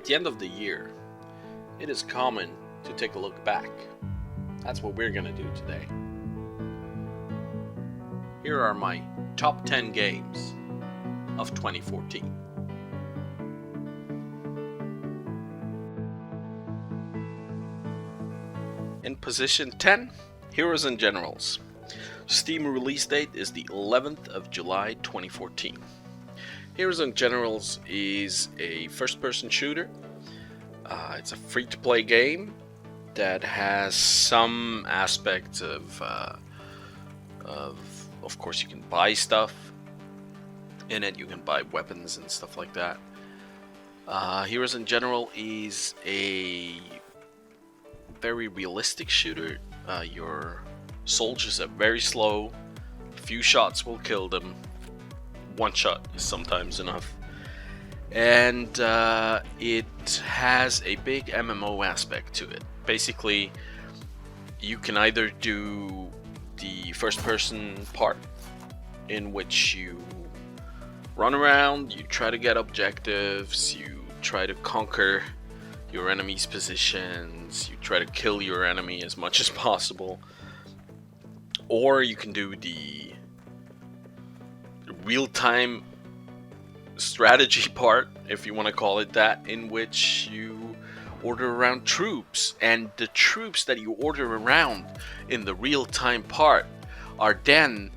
At the end of the year, it is common to take a look back. That's what we're gonna do today. Here are my top 10 games of 2014. In position 10, Heroes and Generals. Steam release date is the 11th of July 2014. Heroes and Generals is a first-person shooter. It's a free-to-play game that has some aspects of course, you can buy stuff in it. You can buy weapons and stuff like that. Heroes in General is a very realistic shooter. Your soldiers are very slow. A few shots will kill them. One shot is sometimes enough. And it has a big MMO aspect to it. Basically, you can either do the first person part, in which you run around, you try to get objectives, you try to conquer your enemy's positions, you try to kill your enemy as much as possible. Or you can do the real-time strategy part, if you want to call it that, in which you order around troops, and the troops that you order around in the real-time part are then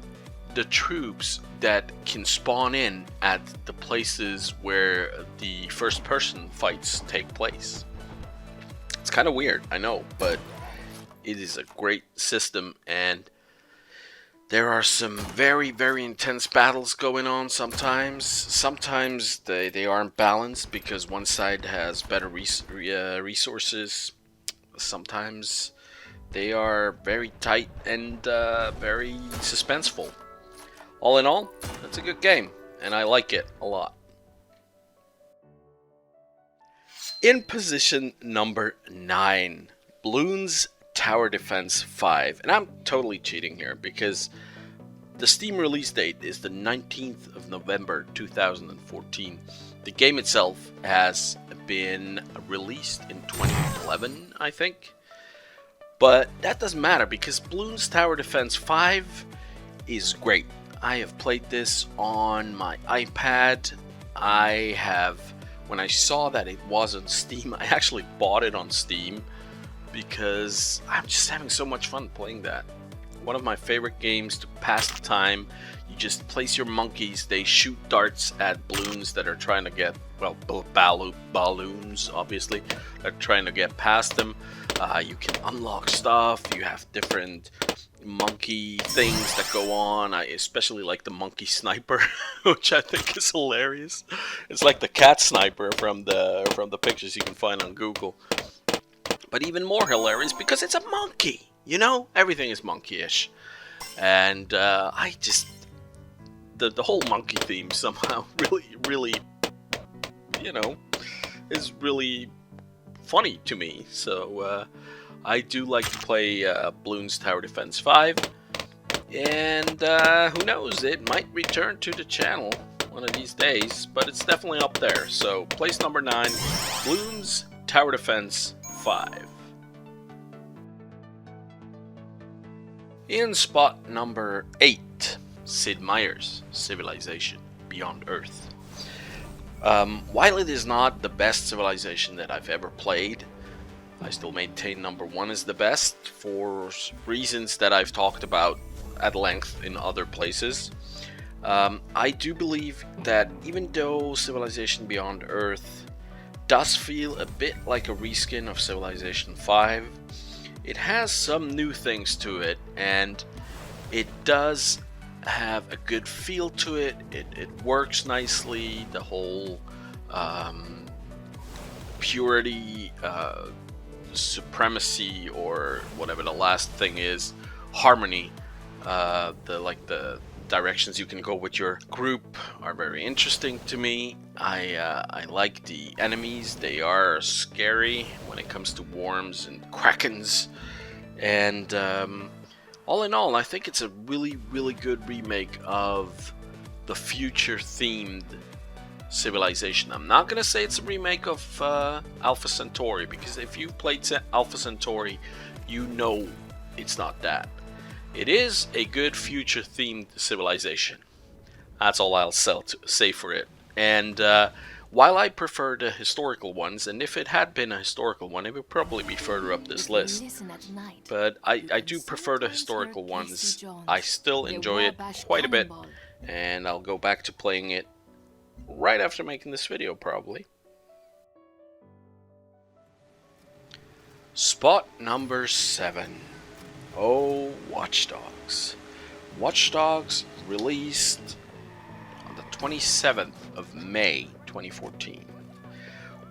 the troops that can spawn in at the places where the first-person fights take place. It's kind of weird, I know, but it is a great system, and there are some very, very intense battles going on sometimes. Sometimes they aren't balanced because one side has better resources. Sometimes they are very tight and very suspenseful. All in all, it's a good game, and I like it a lot. In position number 9, Bloons Tower Defense 5. And I'm totally cheating here because the Steam release date is the 19th of November 2014. The game itself has been released in 2011, I think. But that doesn't matter because Bloons Tower Defense 5 is great. I have played this on my iPad. When I saw that it was on Steam, I actually bought it on Steam because I'm just having so much fun playing that. One of my favorite games to pass the time. You just place your monkeys, they shoot darts at balloons that are trying to get, well, balloons obviously, are trying to get past them. You can unlock stuff, you have different monkey things that go on. I especially like the monkey sniper, which I think is hilarious. It's like the cat sniper from the pictures you can find on Google. But even more hilarious because it's a monkey, you know? Everything is monkey-ish. And the whole monkey theme somehow really, you know, is really funny to me. So I do like to play Bloons Tower Defense 5. And who knows, it might return to the channel one of these days. But it's definitely up there. So place number 9, Bloons Tower Defense 5. In spot number 8, Sid Meier's Civilization Beyond Earth. While it is not the best Civilization that I've ever played, I still maintain number 1 is the best for reasons that I've talked about at length in other places. I do believe that even though Civilization Beyond Earth does feel a bit like a reskin of Civilization 5, it has some new things to it, and it does have a good feel to it. It works nicely. The whole purity, supremacy, or whatever the last thing is, harmony, the directions you can go with your group are very interesting to me. I like the enemies. They are scary when it comes to worms and krakens, and all in all, I think it's a really good remake of the future themed civilization. I'm not gonna say it's a remake of Alpha Centauri, because if you've played Alpha Centauri, you know it's not that. It is a good future-themed civilization. That's all I'll say for it. And while I prefer the historical ones, and if it had been a historical one, it would probably be further up this list. But I do prefer the historical ones. I still enjoy it quite a bit, and I'll go back to playing it right after making this video, probably. Spot number 7. Oh, Watch Dogs. Watch Dogs released on the 27th of May 2014.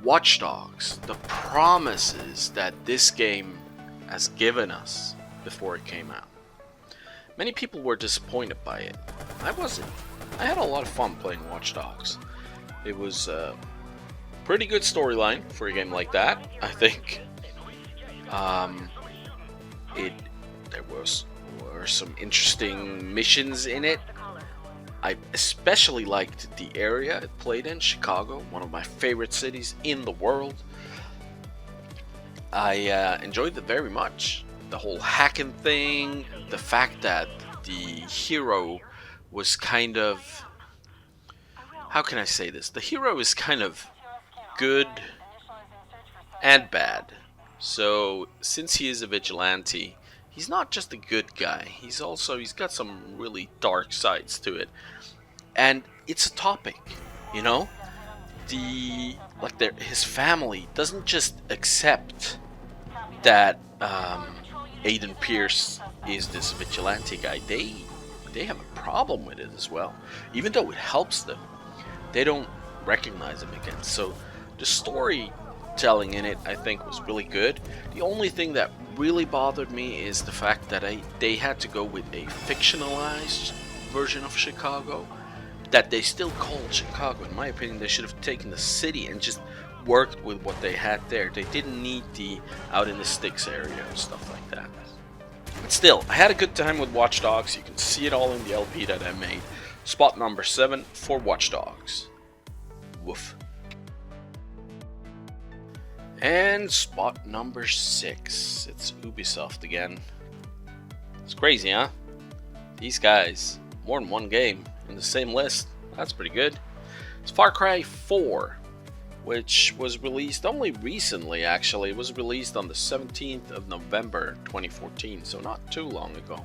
Watch Dogs, the promises that this game has given us before it came out. Many people were disappointed by it. I wasn't. I had a lot of fun playing Watch Dogs. It was a pretty good storyline for a game like that, I think. There were some interesting missions in it. I especially liked the area it played in, Chicago, one of my favorite cities in the world. I enjoyed it very much. The whole hacking thing, the fact that the hero was kind of... How can I say this? The hero is kind of good and bad. So, since he is a vigilante, he's not just a good guy. He's got some really dark sides to it. And it's a topic, you know? His family doesn't just accept that Aiden Pierce is this vigilante guy. They have a problem with it as well. Even though it helps them, they don't recognize him again. So the storytelling in it, I think, was really good. The only thing that really bothered me is the fact that they had to go with a fictionalized version of Chicago that they still called Chicago. In my opinion, they should have taken the city and just worked with what they had there. They didn't need the out in the sticks area and stuff like that. But still, I had a good time with Watch Dogs. You can see it all in the LP that I made. Spot number 7 for Watch Dogs. Woof. And spot number 6. It's Ubisoft again. It's crazy, huh? These guys, more than one game in the same list. That's pretty good. It's Far Cry 4, which was released only recently, actually. It was released on the 17th of November 2014, so not too long ago.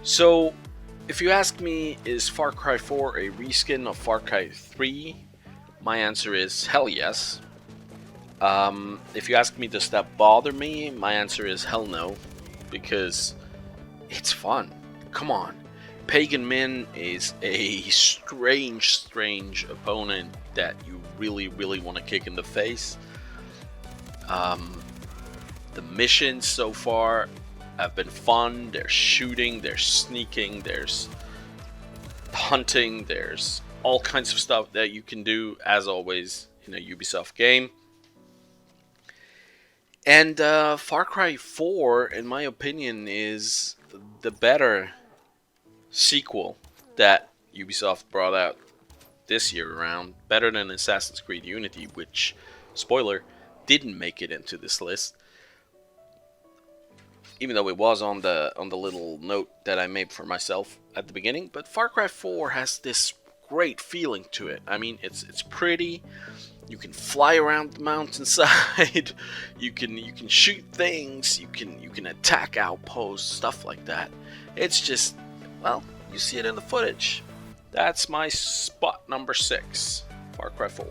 So, if you ask me, is Far Cry 4 a reskin of Far Cry 3? My answer is hell yes. If you ask me, does that bother me? My answer is hell no, because it's fun. Come on. Pagan Min is a strange opponent that you really want to kick in the face. The missions so far have been fun. There's shooting, there's sneaking, there's hunting, there's all kinds of stuff that you can do, as always, in a Ubisoft game. And Far Cry 4, in my opinion, is the better sequel that Ubisoft brought out this year around. Better than Assassin's Creed Unity, which, spoiler, didn't make it into this list. Even though it was on the little note that I made for myself at the beginning. But Far Cry 4 has this great feeling to it. I mean, it's pretty. You can fly around the mountainside. you can shoot things. You can attack outposts, stuff like that. It's just, well, you see it in the footage. That's my spot number 6, Far Cry 4.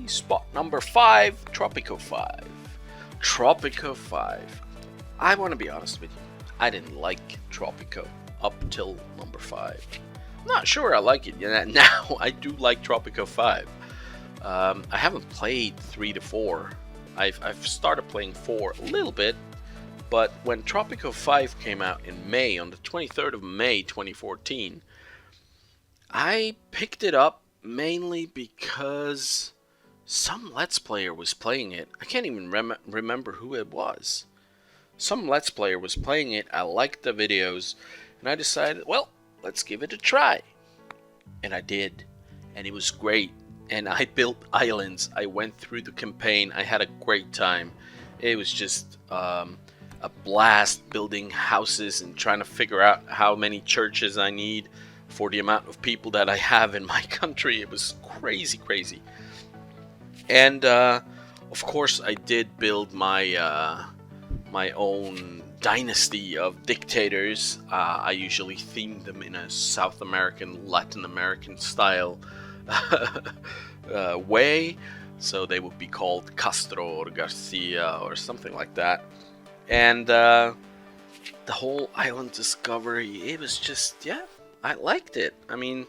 Spot number 5, Tropico 5. Tropico 5. I want to be honest with you. I didn't like Tropico up until number 5. I'm not sure I like it yet. Now I do like Tropico 5. I haven't played 3 to 4. I've started playing 4 a little bit, but when Tropico 5 came out in May, on the 23rd of May 2014, I picked it up mainly because some Let's Player was playing it. I can't even remember who it was. some Let's Player was playing it, I liked the videos, and I decided, well, let's give it a try. And I did, and it was great. And I built islands, I went through the campaign, I had a great time. It was just a blast building houses and trying to figure out how many churches I need for the amount of people that I have in my country. It was crazy, crazy. And of course I did build my my own dynasty of dictators. I usually theme them in a South American, Latin American style way, so they would be called Castro or Garcia or something like that. And the whole island discovery, it was just, yeah, I liked it. I mean,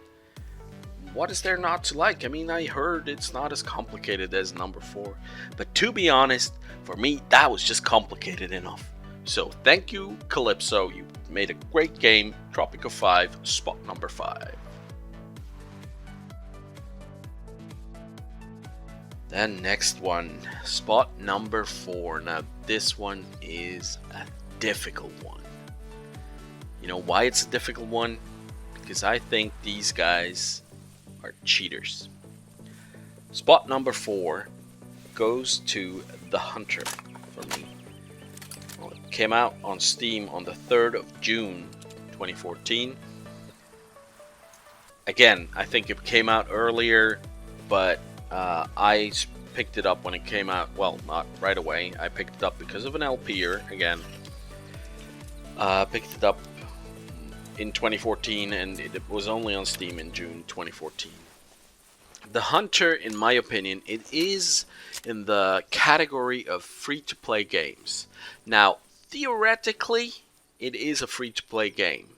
what is there not to like? I mean, I heard it's not as complicated as number 4, but to be honest, for me, that was just complicated enough. So thank you, Calypso. You made a great game. Tropico 5, spot number 5. Then next one, spot number 4. Now this one is a difficult one. You know why it's a difficult one? Because I think these guys are cheaters. Spot number 4 goes to The Hunter for me. Well, it came out on Steam on the 3rd of June 2014. Again, I think it came out earlier, but I picked it up when it came out. Well, not right away. I picked it up because of an LPer again. Picked it up in 2014, and it was only on Steam in June 2014. The Hunter, in my opinion, it is in the category of free-to-play games. Now, theoretically, it is a free-to-play game.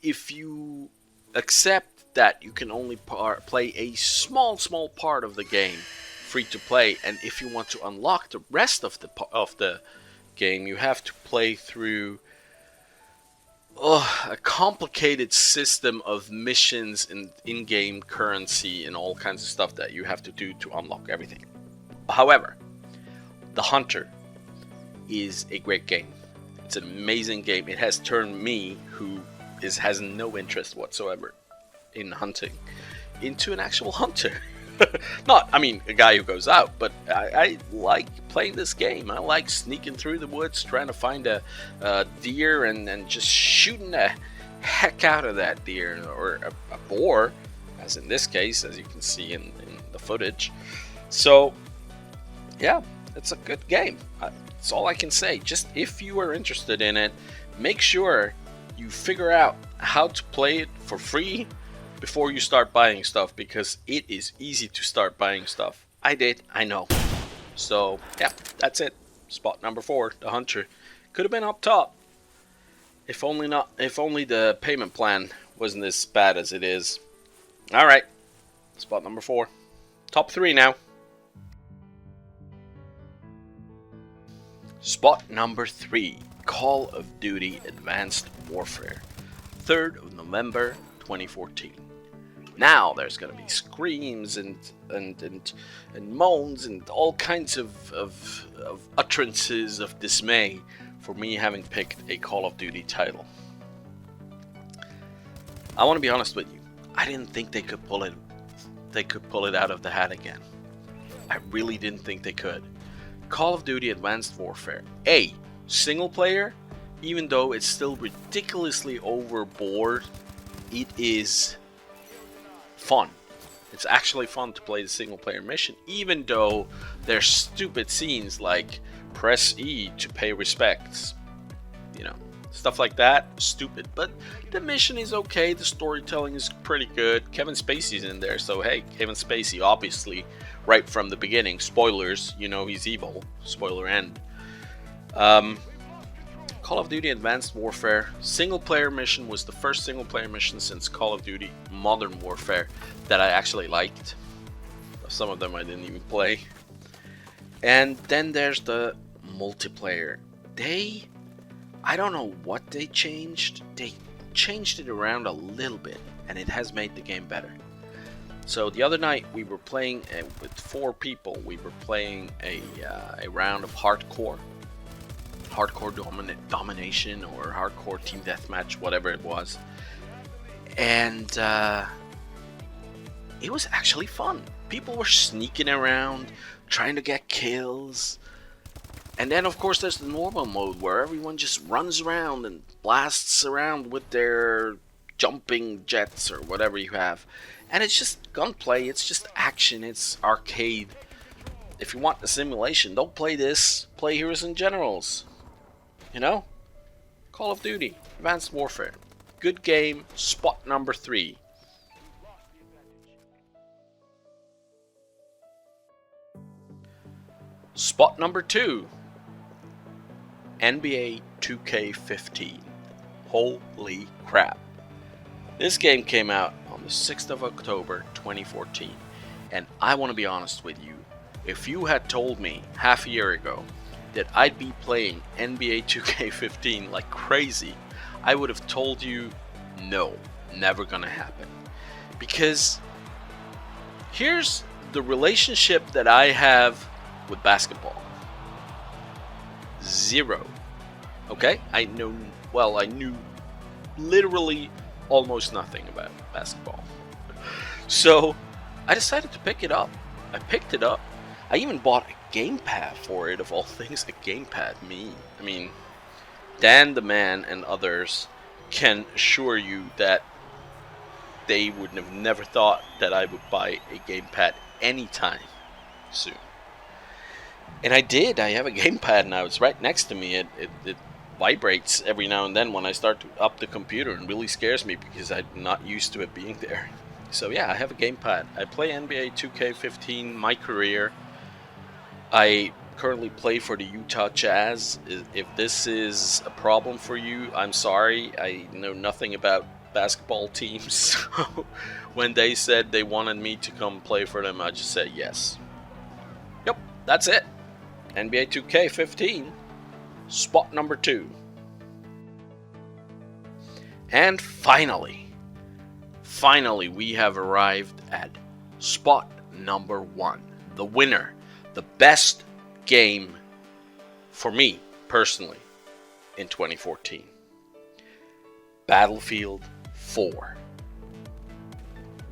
If you accept that you can only play a small part of the game free to play, and if you want to unlock the rest of the game, you have to play through a complicated system of missions and in-game currency and all kinds of stuff that you have to do to unlock everything. However, The Hunter is a great game. It's an amazing game. It has turned me, who has no interest whatsoever in hunting, into an actual hunter. Not, I mean, a guy who goes out, but I like playing this game. I like sneaking through the woods, trying to find a deer and just shooting the heck out of that deer, or a boar, as in this case, as you can see in the footage. So, yeah, it's a good game. That's all I can say. Just if you are interested in it, make sure you figure out how to play it for free before you start buying stuff, because it is easy to start buying stuff. I did, I know. So yeah, that's it. Spot number 4, The Hunter. Could have been up top. If only the payment plan wasn't as bad as it is. Alright. Spot number 4. Top 3 now. Spot number 3. Call of Duty Advanced Warfare. 3rd of November 2014. Now there's gonna be screams and moans and all kinds of utterances of dismay for me having picked a Call of Duty title. I want to be honest with you. I didn't think they could pull it. They could pull it out of the hat again. I really didn't think they could. Call of Duty Advanced Warfare. A single player, even though it's still ridiculously overboard, it is fun. It's actually fun to play the single player mission, even though there's stupid scenes like press E to pay respects. You know, stuff like that. Stupid. But the mission is okay. The storytelling is pretty good. Kevin Spacey's in there, so hey, Kevin Spacey, obviously, right from the beginning. Spoilers, you know he's evil. Spoiler end. Call of Duty Advanced Warfare single player mission was the first single player mission since Call of Duty Modern Warfare that I actually liked. Some of them I didn't even play. And then there's the multiplayer. I don't know what they changed. They changed it around a little bit, and it has made the game better. So the other night we were playing with 4 people. We were playing a round of hardcore. hardcore domination or hardcore team deathmatch, whatever it was. And it was actually fun. People were sneaking around, trying to get kills. And then, of course, there's the normal mode where everyone just runs around and blasts around with their jumping jets or whatever you have. And it's just gunplay, it's just action, it's arcade. If you want the simulation, don't play this. Play Heroes and Generals. You know? Call of Duty, Advanced Warfare. Good game, spot number 3. Spot number 2. NBA 2K15. Holy crap. This game came out on the 6th of October 2014. And I want to be honest with you. If you had told me half a year ago that I'd be playing NBA 2K15 like crazy, I would have told you, no, never gonna happen. Because here's the relationship that I have with basketball. 0. Okay? I knew literally almost nothing about basketball. So I decided to pick it up. I picked it up. I even bought a gamepad for it, of all things. A gamepad, me. I mean, Dan the man and others can assure you that they would have never thought that I would buy a gamepad anytime soon. And I did. I have a gamepad now. It's right next to me. It vibrates every now and then when I start to up the computer, and really scares me because I'm not used to it being there. So yeah, I have a gamepad. I play NBA 2K15 my career. I currently play for the Utah Jazz. If this is a problem for you, I'm sorry. I know nothing about basketball teams. When they said they wanted me to come play for them, I just said yes. Yep, that's it. NBA 2K15, spot number 2. And finally, we have arrived at spot number 1. The winner, the best game for me personally in 2014. Battlefield 4.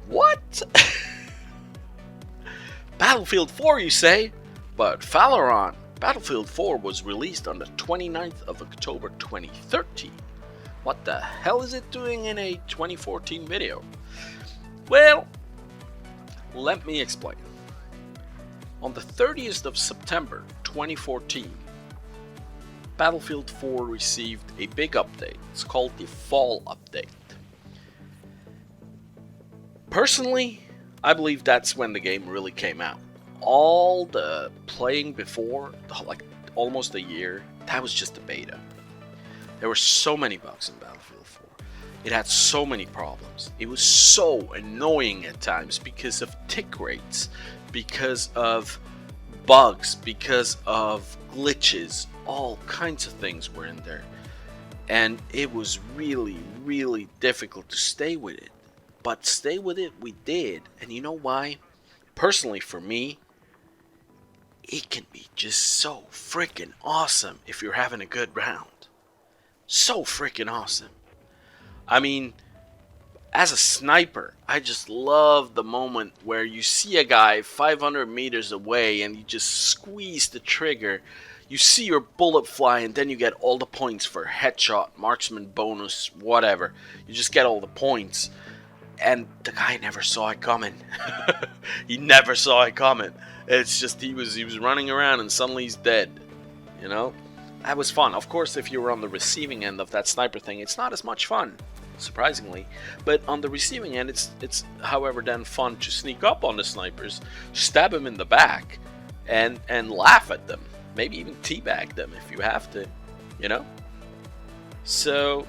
What? Battlefield 4, you say? But Fallaron, Battlefield 4 was released on the 29th of October 2013. What the hell is it doing in a 2014 video? Well, let me explain. On the 30th of September 2014, Battlefield 4 received a big update. It's called the Fall Update. Personally, I believe that's when the game really came out. All the playing before, like almost a year, that was just a beta. There were so many bugs in Battlefield 4. It had so many problems. It was so annoying at times because of tick rates, because of bugs, because of glitches. All kinds of things were in there. And it was really, really difficult to stay with it. But stay with it we did. And you know why? Personally, for me, it can be just so freaking awesome if you're having a good round. So freaking awesome. I mean, as a sniper, I just love the moment where you see a guy 500 meters away and you just squeeze the trigger. You see your bullet fly and then you get all the points for headshot, marksman bonus, whatever. You just get all the points. And the guy never saw it coming. He never saw it coming. It's just he was running around and suddenly he's dead. You know? That was fun. Of course, if you were on the receiving end of that sniper thing, it's not as much fun, surprisingly. But on the receiving end, it's however then fun to sneak up on the snipers, stab them in the back, and laugh at them. Maybe even teabag them if you have to, you know? So,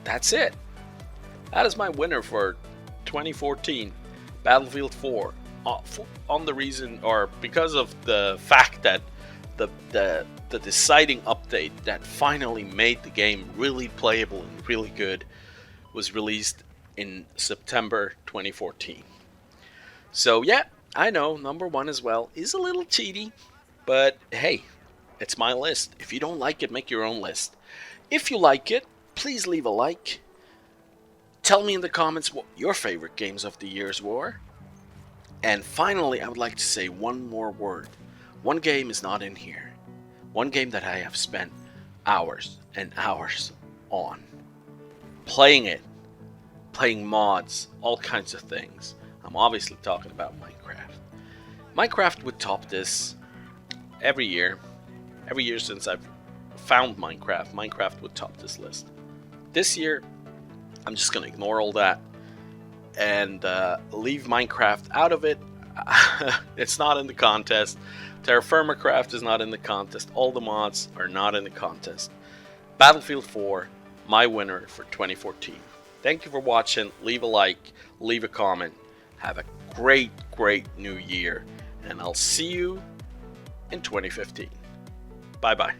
that's it. That is my winner for 2014, Battlefield 4. On the reason, or because of the fact that the deciding update that finally made the game really playable and really good was released in September 2014. So yeah, I know number 1 as well is a little cheaty, but hey, It's my list. If you don't like it, make your own list. If you like it, please leave a like. Tell me in the comments what your favorite games of the years were. And finally, I would like to say one more word. One game is not in here. One game that I have spent hours and hours on. Playing it. Playing mods. All kinds of things. I'm obviously talking about Minecraft. Minecraft would top this every year. Every year since I've found Minecraft, Minecraft would top this list. This year, I'm just going to ignore all that and leave Minecraft out of it. It's not in the contest. Terraformacraft is not in the contest. All the mods are not in the contest. Battlefield 4, my winner for 2014. Thank you for watching. Leave a like, leave a comment. Have a great, great new year. And I'll see you in 2015. Bye-bye.